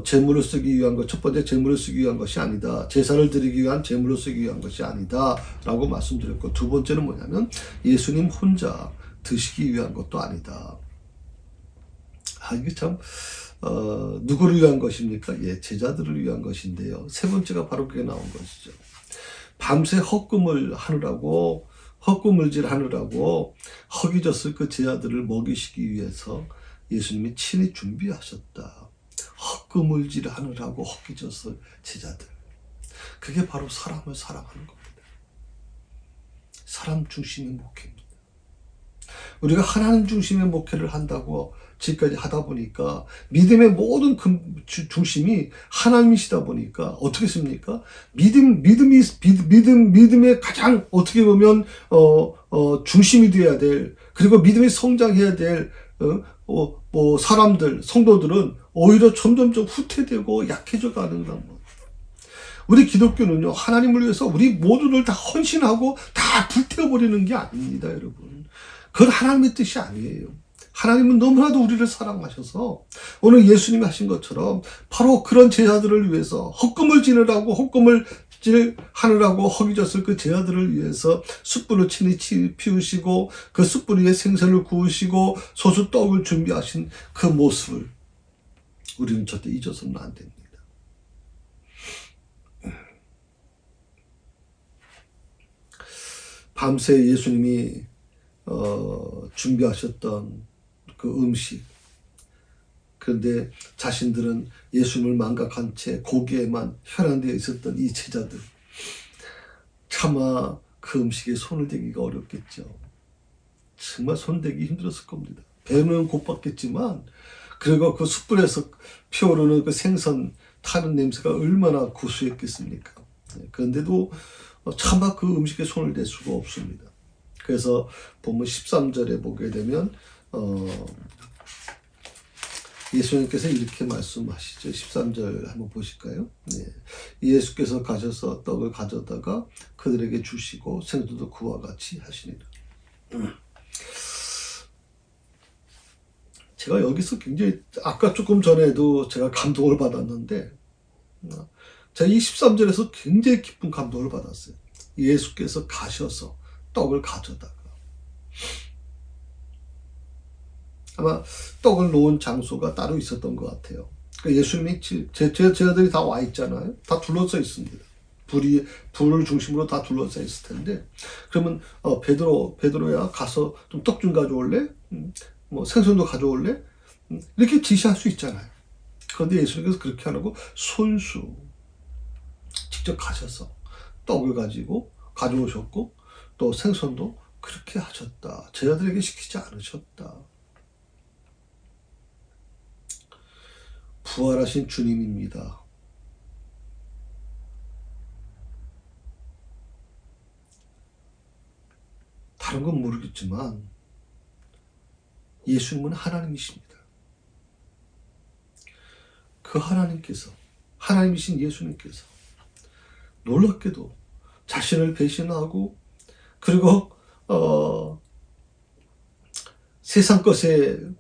제물을 쓰기 위한 것, 첫 번째 제물을 쓰기 위한 것이 아니다. 제사를 드리기 위한 제물을 쓰기 위한 것이 아니다 라고 말씀드렸고, 두 번째는 뭐냐면 예수님 혼자 드시기 위한 것도 아니다. 이게 참 누구를 위한 것입니까? 제자들을 위한 것인데요. 세 번째가 바로 그게 나온 것이죠. 밤새 헛구물질 하느라고 허기졌을 그 제자들을 먹이시기 위해서 예수님이 친히 준비하셨다. 헛구물질 하느라고 허기졌을 제자들. 그게 바로 사람을 사랑하는 겁니다. 사람 중심의 목회입니다. 우리가 하나님 중심의 목회를 한다고 지금까지 하다 보니까 믿음의 모든 중심이 하나님이시다 보니까 어떻게 습니까? 믿음의 가장 어떻게 보면 중심이 되어야 될, 그리고 믿음이 성장해야 될 사람들, 성도들은 오히려 점점점 후퇴되고 약해져 가는 겁니다. 우리 기독교는요, 하나님을 위해서 우리 모두를 다 헌신하고 다 불태워버리는 게 아닙니다, 여러분. 그건 하나님의 뜻이 아니에요. 하나님은 너무나도 우리를 사랑하셔서 오늘 예수님이 하신 것처럼 바로 그런 제자들을 위해서 헛금을 하느라고 허기졌을 그 제자들을 위해서 숯불을 친히 피우시고 그 숯불 위에 생선을 구우시고 소주떡을 준비하신 그 모습을 우리는 절대 잊어서는 안 됩니다. 밤새 예수님이 준비하셨던 그 음식, 그런데 자신들은 예수님을 망각한 채 고기에만 혈안되어 있었던 이 제자들, 차마 그 음식에 손을 대기가 어렵겠죠. 정말 손대기 힘들었을 겁니다. 배는 고팠겠지만, 그리고 그 숯불에서 피어오르는 그 생선 타는 냄새가 얼마나 고소했겠습니까? 그런데도 차마 그 음식에 손을 댈 수가 없습니다. 그래서 보면 13절에 보게 되면 예수님께서 이렇게 말씀하시죠. 13절 한번 보실까요? 네. 예수께서 가셔서 떡을 가져다가 그들에게 주시고 생도도 그와 같이 하시니라. 제가 여기서 굉장히 아까 조금 전에도 제가 감동을 받았는데 제가 이 13절에서 굉장히 깊은 감동을 받았어요. 예수께서 가셔서 떡을 가져다가, 아마 떡을 놓은 장소가 따로 있었던 것 같아요. 그러니까 예수님이 제자들이 다 와 있잖아요. 다 둘러서 있습니다. 불을 중심으로 다 둘러싸여 있을 텐데, 그러면 베드로야 가서 좀 떡 좀 가져올래? 뭐 생선도 가져올래? 이렇게 지시할 수 있잖아요. 그런데 예수님께서 그렇게 안 하고 손수 직접 가셔서 떡을 가지고 가져오셨고 또 생선도 그렇게 하셨다. 제자들에게 시키지 않으셨다. 부활하신 주님입니다. 다른 건 모르겠지만 예수님은 하나님이십니다. 그 하나님이신 예수님께서 놀랍게도 자신을 배신하고 그리고 세상 것을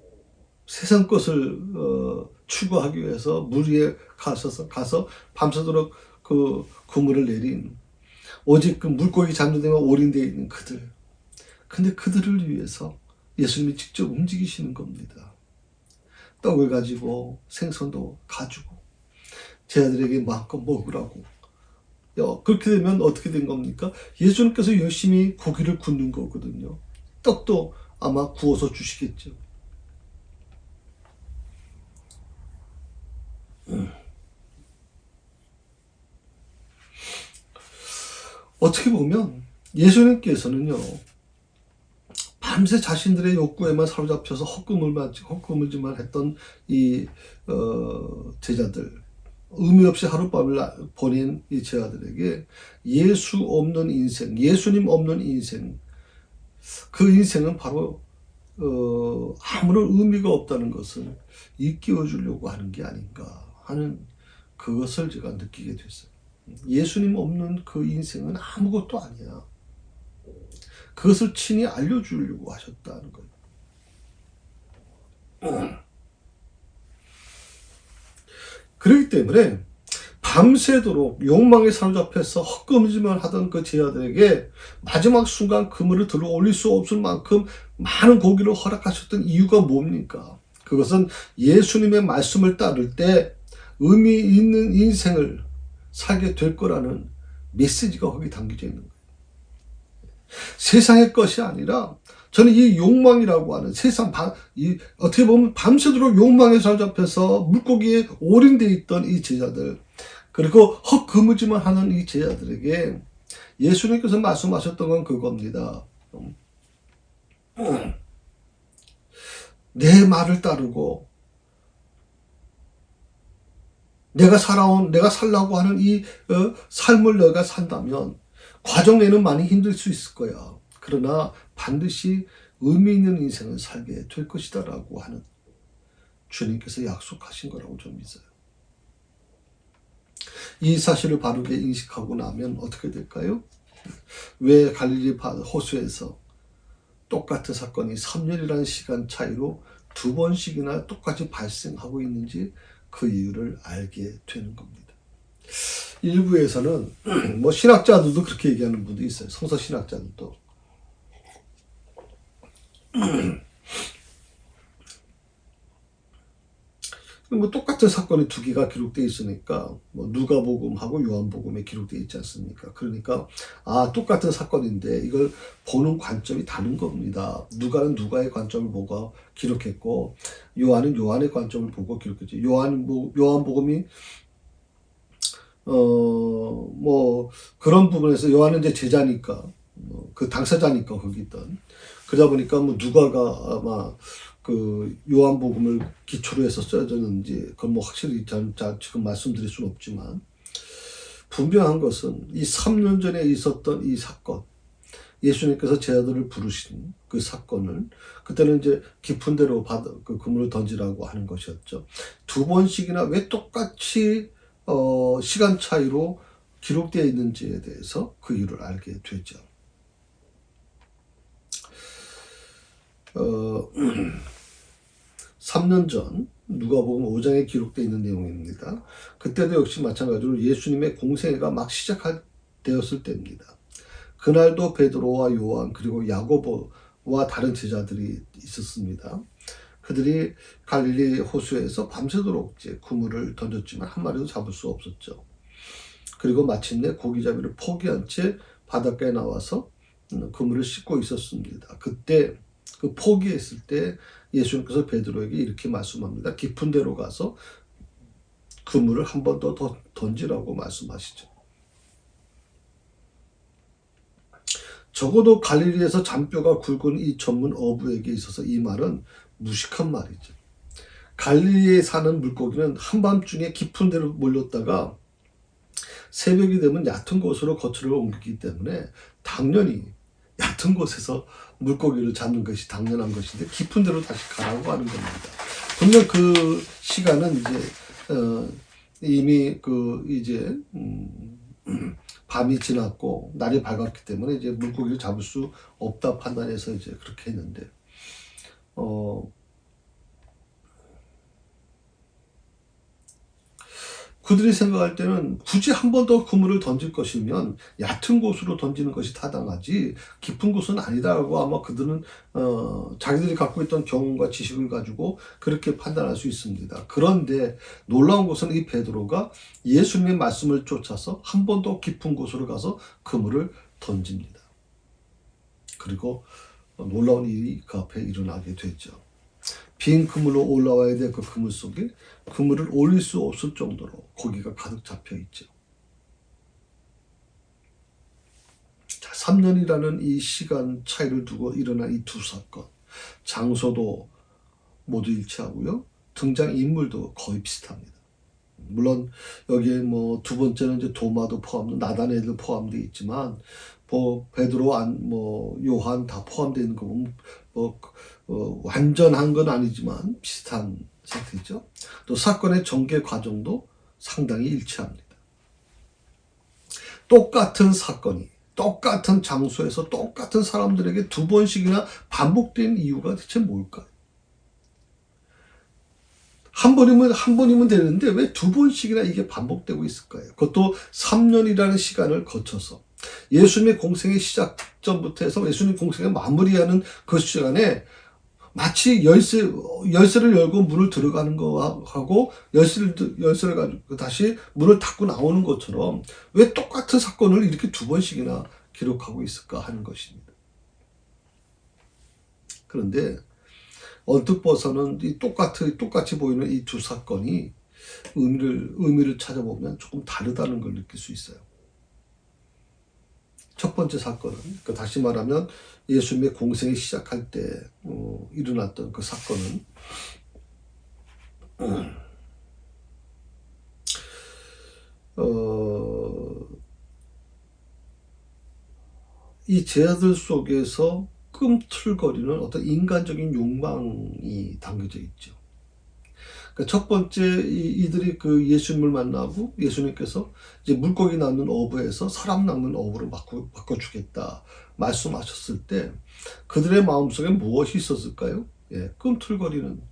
추구하기 위해서 물 위에 가서 밤새도록 그 그물을 내린 오직 그 물고기 잡는 데만 올인되어 있는 그들. 근데 그들을 위해서 예수님이 직접 움직이시는 겁니다. 떡을 가지고 생선도 가지고 제자들에게 마음껏 먹으라고. 그렇게 되면 어떻게 된 겁니까? 예수님께서 열심히 고기를 굽는 거거든요. 떡도 아마 구워서 주시겠죠. 어떻게 보면 예수님께서는요, 밤새 자신들의 욕구에만 사로잡혀서 헛구물질만 했던 이 제자들, 의미 없이 하룻밤을 보낸 이 제자들에게 예수 없는 인생, 예수님 없는 인생, 그 인생은 바로 아무런 의미가 없다는 것을 일깨워 주려고 하는 게 아닌가 하는 그것을 제가 느끼게 됐어요. 예수님 없는 그 인생은 아무것도 아니야. 그것을 친히 알려주려고 하셨다는 거예요. 그렇기 때문에 밤새도록 욕망에 사로잡혀서 헛금질만 하던 그 제자들에게 마지막 순간 그물을 들어 올릴 수 없을 만큼 많은 고기를 허락하셨던 이유가 뭡니까? 그것은 예수님의 말씀을 따를 때 의미 있는 인생을 살게 될 거라는 메시지가 거기 담겨져 있는 거예요. 세상의 것이 아니라 저는 이 욕망이라고 하는 어떻게 보면 밤새도록 욕망에 사로잡혀서 물고기에 올인되어 있던 이 제자들, 그리고 헛그무지만 하는 이 제자들에게 예수님께서 말씀하셨던 건 그겁니다. 내 말을 따르고 내가 살라고 하는 이 삶을 너가 산다면 과정에는 많이 힘들 수 있을 거야. 그러나 반드시 의미 있는 인생을 살게 될 것이다 라고 하는 주님께서 약속하신 거라고 좀 믿어요. 이 사실을 바르게 인식하고 나면 어떻게 될까요? 왜 갈릴리 호수에서 똑같은 사건이 3년이라는 시간 차이로 2번씩이나 똑같이 발생하고 있는지 그 이유를 알게 되는 겁니다. 일부에서는 뭐 신학자들도 그렇게 얘기하는 분도 있어요. 성서 신학자들도. 뭐 똑같은 사건이 두 개가 기록되어 있으니까 뭐 누가복음하고 요한복음에 기록되어 있지 않습니까? 그러니까 똑같은 사건인데 이걸 보는 관점이 다른 겁니다. 누가는 누가의 관점을 보고 기록했고 요한은 요한의 관점을 보고 기록했죠. 요한복음이 뭐 그런 부분에서 요한은 이제 제자니까 그 당사자니까 거기 있던 그러다 보니까 뭐 누가가 아마 그 요한복음을 기초로 해서 써졌는지 그건 뭐 확실히 지금 말씀드릴 수는 없지만 분명한 것은 이 3년 전에 있었던 이 사건, 예수님께서 제자들을 부르신 그 사건을 그때는 이제 깊은 데로 그 그물을 던지라고 하는 것이었죠. 2번씩이나 왜 똑같이 시간 차이로 기록되어 있는지에 대해서 그 이유를 알게 되죠. 3년 전 누가복음 5장에 기록되어 있는 내용입니다. 그때도 역시 마찬가지로 예수님의 공생애가 막 시작되었을 때입니다. 그날도 베드로와 요한 그리고 야고보와 다른 제자들이 있었습니다. 그들이 갈릴리 호수에서 밤새도록 이제 그물을 던졌지만 한 마리도 잡을 수 없었죠. 그리고 마침내 고기잡이를 포기한 채 바닷가에 나와서 그물을 씻고 있었습니다. 그때 그 포기했을 때 예수님께서 베드로에게 이렇게 말씀합니다. 깊은 데로 가서 그물을 한 번 더 던지라고 말씀하시죠. 적어도 갈릴리에서 잔뼈가 굵은 이 전문 어부에게 있어서 이 말은 무식한 말이죠. 갈릴리에 사는 물고기는 한밤중에 깊은 데로 몰렸다가 새벽이 되면 얕은 곳으로 거처를 옮기기 때문에 당연히 얕은 곳에서 물고기를 잡는 것이 당연한 것인데 깊은 데로 다시 가라고 하는 겁니다. 분명 그 시간은 이제 이미 이제 밤이 지났고 날이 밝았기 때문에 이제 물고기를 잡을 수 없다 판단해서 이제 그렇게 했는데 그들이 생각할 때는 굳이 한 번 더 그물을 던질 것이면 얕은 곳으로 던지는 것이 타당하지 깊은 곳은 아니다라고 아마 그들은 자기들이 갖고 있던 경험과 지식을 가지고 그렇게 판단할 수 있습니다. 그런데 놀라운 것은 이 베드로가 예수님의 말씀을 쫓아서 한 번 더 깊은 곳으로 가서 그물을 던집니다. 그리고 놀라운 일이 그 앞에 일어나게 되죠. 빈 그물로 올라와야 될 그 그물 속에 그물을 올릴 수 없을 정도로 고기가 가득 잡혀 있죠. 자, 3년이라는 이 시간 차이를 두고 일어난 이 두 사건, 장소도 모두 일치하고요. 등장 인물도 거의 비슷합니다. 물론 여기에 두 번째는 이제 도마도 나다나엘도 포함되어 있지만 베드로, 요한 다 포함되어 있는 거 보면 완전한 건 아니지만 비슷한 상태죠. 또 사건의 전개 과정도 상당히 일치합니다. 똑같은 사건이 똑같은 장소에서 똑같은 사람들에게 두 번씩이나 반복된 이유가 대체 뭘까요? 한 번이면 되는데 왜 두 번씩이나 이게 반복되고 있을까요? 그것도 3년이라는 시간을 거쳐서 예수님의 공생의 시작 전부터 해서 예수님 공생을 마무리하는 그 시간에 마치 열쇠를 열고 문을 들어가는 거하고 열쇠를 가지고 다시 문을 닫고 나오는 것처럼 왜 똑같은 사건을 이렇게 두 번씩이나 기록하고 있을까 하는 것입니다. 그런데 언뜻 봐서는 똑같이 보이는 이 두 사건이 의미를 찾아보면 조금 다르다는 걸 느낄 수 있어요. 첫 번째 사건은, 다시 말하면 예수님의 공생이 시작할 때 일어났던 그 사건은 이 제자들 속에서 꿈틀거리는 어떤 인간적인 욕망이 담겨져 있죠. 첫 번째 이들이 그 예수님을 만나고 예수님께서 이제 물고기 낳는 어부에서 사람 낳는 어부로 바꿔주겠다 말씀하셨을 때 그들의 마음속에 무엇이 있었을까요? 꿈틀거리는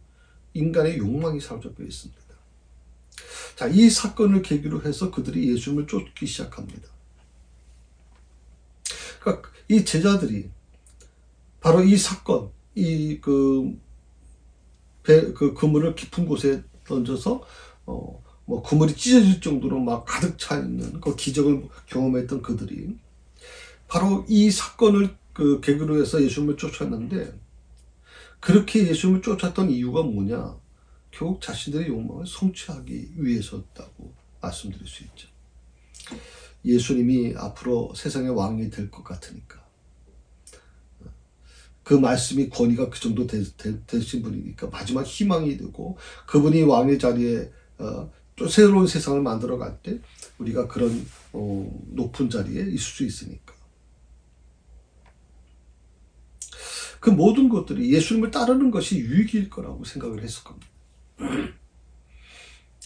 인간의 욕망이 사로잡혀 있습니다. 자, 이 사건을 계기로 해서 그들이 예수님을 쫓기 시작합니다. 그러니까 이 제자들이 바로 이 사건, 그물을 깊은 곳에 던져서 그물이 찢어질 정도로 막 가득 차 있는 그 기적을 경험했던 그들이 바로 이 사건을 계기로 해서 예수님을 쫓았는데 그렇게 예수님을 쫓았던 이유가 뭐냐? 결국 자신들의 욕망을 성취하기 위해서였다고 말씀드릴 수 있죠. 예수님이 앞으로 세상의 왕이 될 것 같으니까 그 말씀이 권위가 그 정도 되신 분이니까 마지막 희망이 되고 그분이 왕의 자리에 또 새로운 세상을 만들어 갈 때 우리가 그런 높은 자리에 있을 수 있으니까 그 모든 것들이 예수님을 따르는 것이 유익일 거라고 생각을 했을 겁니다.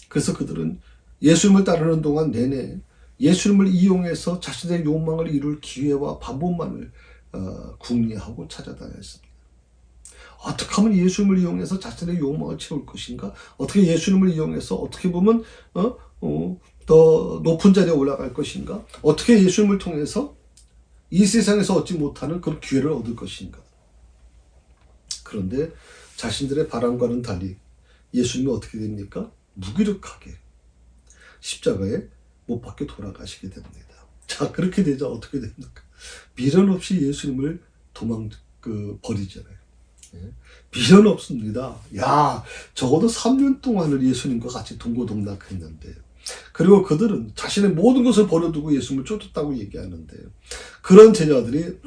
그래서 그들은 예수님을 따르는 동안 내내 예수님을 이용해서 자신의 욕망을 이룰 기회와 방법만을 궁리하고 찾아다녔습니다. 어떻게 하면 예수님을 이용해서 자신의 욕망을 채울 것인가? 어떻게 예수님을 이용해서 어떻게 보면 더 높은 자리에 올라갈 것인가? 어떻게 예수님을 통해서 이 세상에서 얻지 못하는 그런 기회를 얻을 것인가? 그런데 자신들의 바람과는 달리 예수님이 어떻게 됩니까? 무기력하게 십자가에 못 박혀 돌아가시게 됩니다. 자, 그렇게 되자 어떻게 됩니까? 미련 없이 예수님을 버리잖아요. 예? 미련 없습니다. 야, 적어도 3년 동안을 예수님과 같이 동고동락했는데, 그리고 그들은 자신의 모든 것을 버려두고 예수님을 쫓았다고 얘기하는데, 그런 제자들이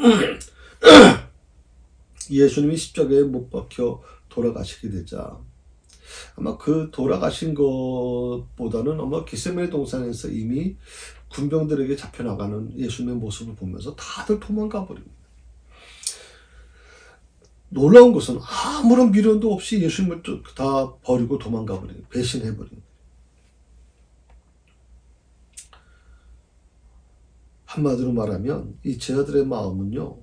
예수님이 십자가에 못 박혀 돌아가시게 되자, 아마 그 돌아가신 것보다는 아마 겟세마네 동산에서 이미 군병들에게 잡혀나가는 예수님의 모습을 보면서 다들 도망가 버립니다. 놀라운 것은 아무런 미련도 없이 예수님을 다 버리고 도망가 버리고 배신해 버립니다. 한마디로 말하면 이 제자들의 마음은요,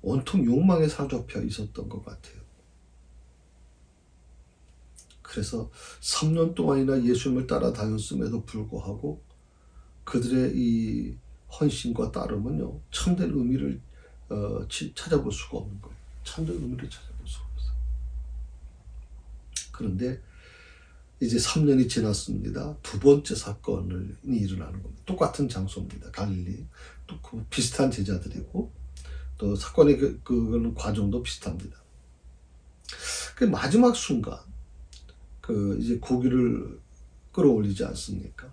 온통 욕망에 사로잡혀 있었던 것 같아요. 그래서 3년 동안이나 예수님을 따라다녔음에도 불구하고 그들의 이 헌신과 따름은요, 참된 의미를 찾아볼 수가 없는 거예요. 참된 의미를 찾아볼 수가 없어요. 그런데 이제 3년이 지났습니다. 두 번째 사건이 일어나는 겁니다. 똑같은 장소입니다. 갈릴리. 또 그 비슷한 제자들이고, 또 사건의 그거는 과정도 비슷합니다. 그 마지막 순간, 이제 고기를 끌어올리지 않습니까?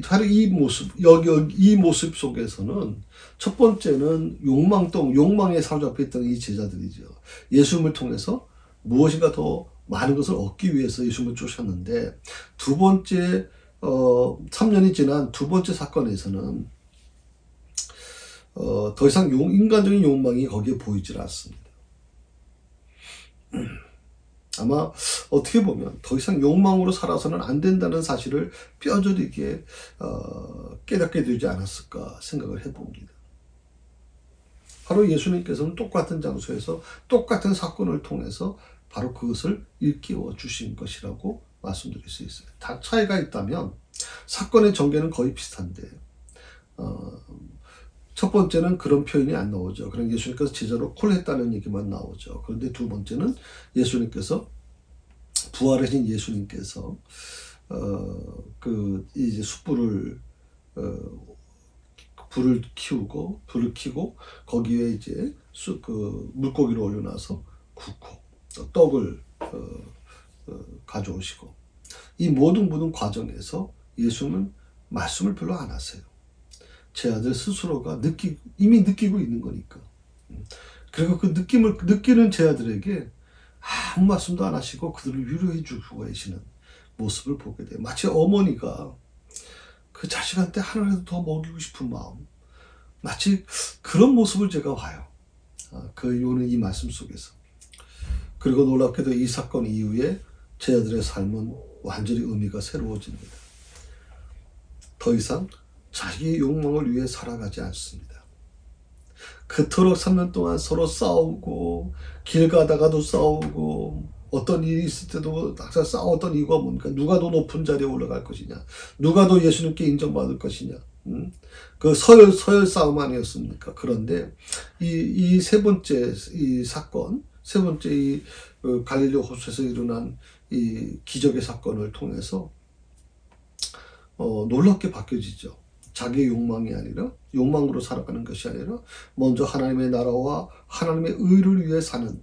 바로 이 모습, 이 모습 속에서는 첫 번째는 욕망에 사로잡혀 있던 이 제자들이죠. 예수님을 통해서 무엇인가 더 많은 것을 얻기 위해서 예수님을 쫓았는데, 두 번째, 3년이 지난 두 번째 사건에서는, 더 이상 인간적인 욕망이 거기에 보이질 않습니다. 아마 어떻게 보면 더 이상 욕망으로 살아서는 안 된다는 사실을 뼈저리게 깨닫게 되지 않았을까 생각을 해봅니다. 바로 예수님께서는 똑같은 장소에서 똑같은 사건을 통해서 바로 그것을 일깨워 주신 것이라고 말씀드릴 수 있어요. 다 차이가 있다면 사건의 전개는 거의 비슷한데, 첫 번째는 그런 표현이 안 나오죠. 그럼 예수님께서 제자로 콜했다는 얘기만 나오죠. 그런데 두 번째는 예수님께서, 부활하신 예수님께서 이제 숯불을 불을 켜고 거기에 이제 물고기를 올려놔서 굽고 떡을 가져오시고, 이 모든 과정에서 예수님은 말씀을 별로 안 하세요. 제자들 스스로가 이미 느끼고 있는 거니까. 그리고 그 느낌을 느끼는 제자들에게 아무 말씀도 안 하시고 그들을 위로해 주고 계시는 모습을 보게 돼요. 마치 어머니가 그 자식한테 하나라도 더 먹이고 싶은 마음, 마치 그런 모습을 제가 봐요. 요는 이 말씀 속에서. 그리고 놀랍게도 이 사건 이후에 제자들의 삶은 완전히 의미가 새로워집니다. 더 이상 자기의 욕망을 위해 살아가지 않습니다. 그토록 3년 동안 서로 싸우고, 길 가다가도 싸우고, 어떤 일이 있을 때도 항상 싸웠던 이유가 뭡니까? 누가 더 높은 자리에 올라갈 것이냐? 누가 더 예수님께 인정받을 것이냐? 그 서열 싸움 아니었습니까? 그런데 이 세 번째 이 사건, 세 번째 이 갈릴리 호수에서 일어난 이 기적의 사건을 통해서 놀랍게 바뀌어지죠. 자기의 욕망이 아니라, 욕망으로 살아가는 것이 아니라 먼저 하나님의 나라와 하나님의 의를 위해 사는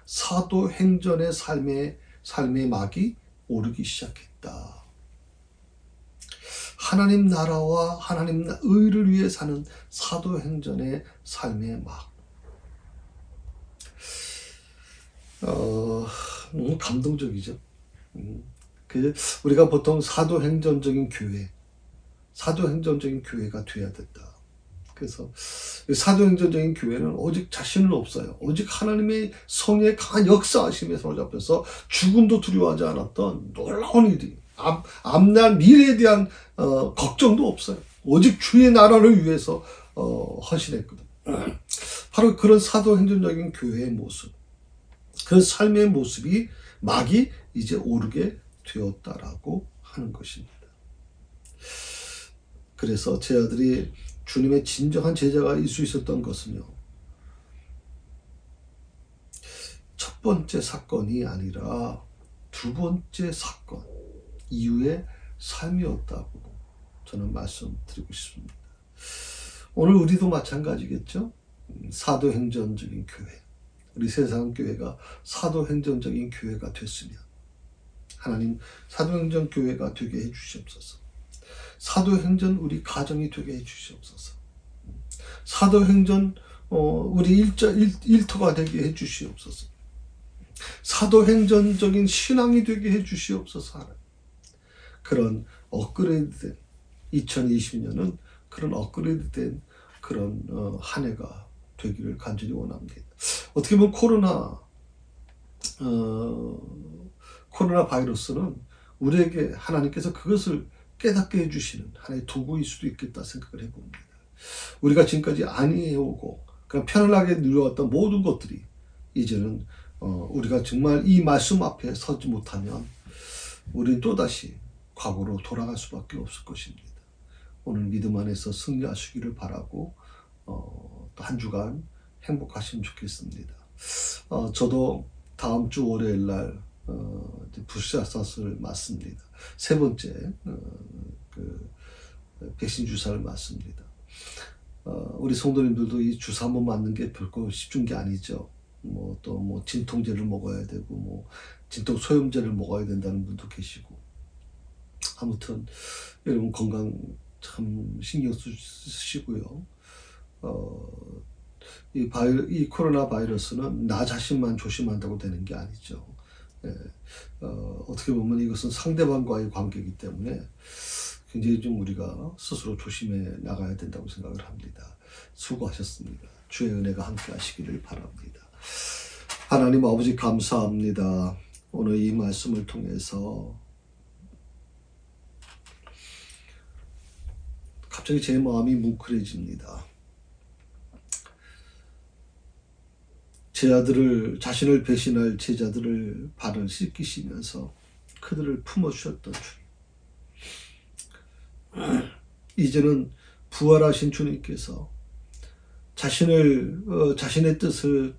사도행전의 삶의 막이 오르기 시작했다. 하나님 나라와 하나님 의를 위해 사는 사도행전의 삶의 막. 너무 감동적이죠. 우리가 보통 사도행전적인 교회가 돼야 된다. 그래서 사도행전적인 교회는 오직 자신은 없어요. 오직 하나님의 성의 강한 역사하심에 사로잡혀서 죽음도 두려워하지 않았던 놀라운 일이, 앞날 미래에 대한 걱정도 없어요. 오직 주의 나라를 위해서 헌신했거든. 바로 그런 사도행전적인 교회의 모습, 그 삶의 모습이 막이 이제 오르게 되었다라고 하는 것입니다. 그래서 제자들이 주님의 진정한 제자가 일 수 있었던 것은요, 첫 번째 사건이 아니라 두 번째 사건 이후의 삶이었다고 저는 말씀드리고 싶습니다. 오늘 우리도 마찬가지겠죠? 사도행전적인 교회, 우리 세상교회가 사도행전적인 교회가 됐으면 하나님 사도행전 교회가 되게 해주시옵소서. 사도행전 우리 가정이 되게 해주시옵소서. 사도행전 우리 일터가 되게 해주시옵소서. 사도행전적인 신앙이 되게 해주시옵소서. 하나님. 그런 업그레이드된 2020년은 그런 업그레이드된 그런 한 해가 되기를 간절히 원합니다. 어떻게 보면 코로나 바이러스는 우리에게 하나님께서 그것을 깨닫게 해주시는 하나의 도구일 수도 있겠다 생각을 해봅니다. 우리가 지금까지 안위해오고 그냥 편안하게 누려왔던 모든 것들이 이제는 우리가 정말 이 말씀 앞에 서지 못하면 우리는 또다시 과거로 돌아갈 수밖에 없을 것입니다. 오늘 믿음 안에서 승리하시기를 바라고 또 한 주간 행복하시면 좋겠습니다. 저도 다음 주 월요일 날 부스샷을 맞습니다. 세 번째 백신 주사를 맞습니다. 우리 성도님들도 이 주사 한번 맞는 게 별거 쉽은 게 아니죠. 또 진통제를 먹어야 되고 진통 소염제를 먹어야 된다는 분도 계시고, 아무튼 여러분 건강 참 신경 쓰시고요. 이 코로나 바이러스는 나 자신만 조심한다고 되는 게 아니죠. 어떻게 보면 이것은 상대방과의 관계이기 때문에 굉장히 좀 우리가 스스로 조심해 나가야 된다고 생각을 합니다. 수고하셨습니다. 주의 은혜가 함께 하시기를 바랍니다. 하나님 아버지 감사합니다. 오늘 이 말씀을 통해서 갑자기 제 마음이 뭉클해집니다. 자신을 배신할 제자들을 발을 씻기시면서 그들을 품어주셨던 주님. 이제는 부활하신 주님께서 자신의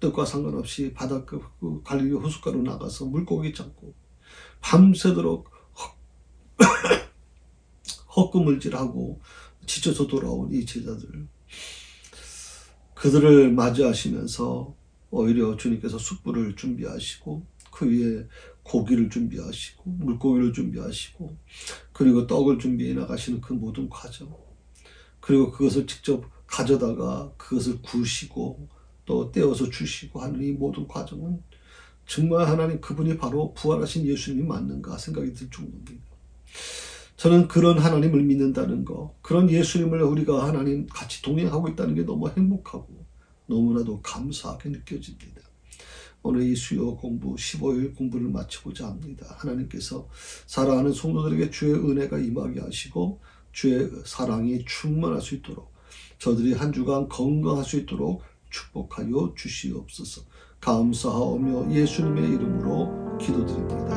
뜻과 상관없이 바닷가 갈릴리 호숫가로 나가서 물고기 잡고 밤새도록 헛구물질하고 지쳐서 돌아온 이 제자들, 그들을 맞이하시면서 오히려 주님께서 숯불을 준비하시고 그 위에 고기를 준비하시고 물고기를 준비하시고 그리고 떡을 준비해 나가시는 그 모든 과정, 그리고 그것을 직접 가져다가 그것을 구우시고 또 떼어서 주시고 하는 이 모든 과정은 정말 하나님 그분이 바로 부활하신 예수님이 맞는가 생각이 들 정도입니다. 저는 그런 하나님을 믿는다는 거, 그런 예수님을 우리가 하나님 같이 동행하고 있다는 게 너무 행복하고 너무나도 감사하게 느껴집니다. 오늘 이 수요 공부 15일 공부를 마치고자 합니다. 하나님께서 사랑하는 성도들에게 주의 은혜가 임하게 하시고 주의 사랑이 충만할 수 있도록 저들이 한 주간 건강할 수 있도록 축복하여 주시옵소서. 감사하오며 예수님의 이름으로 기도드립니다.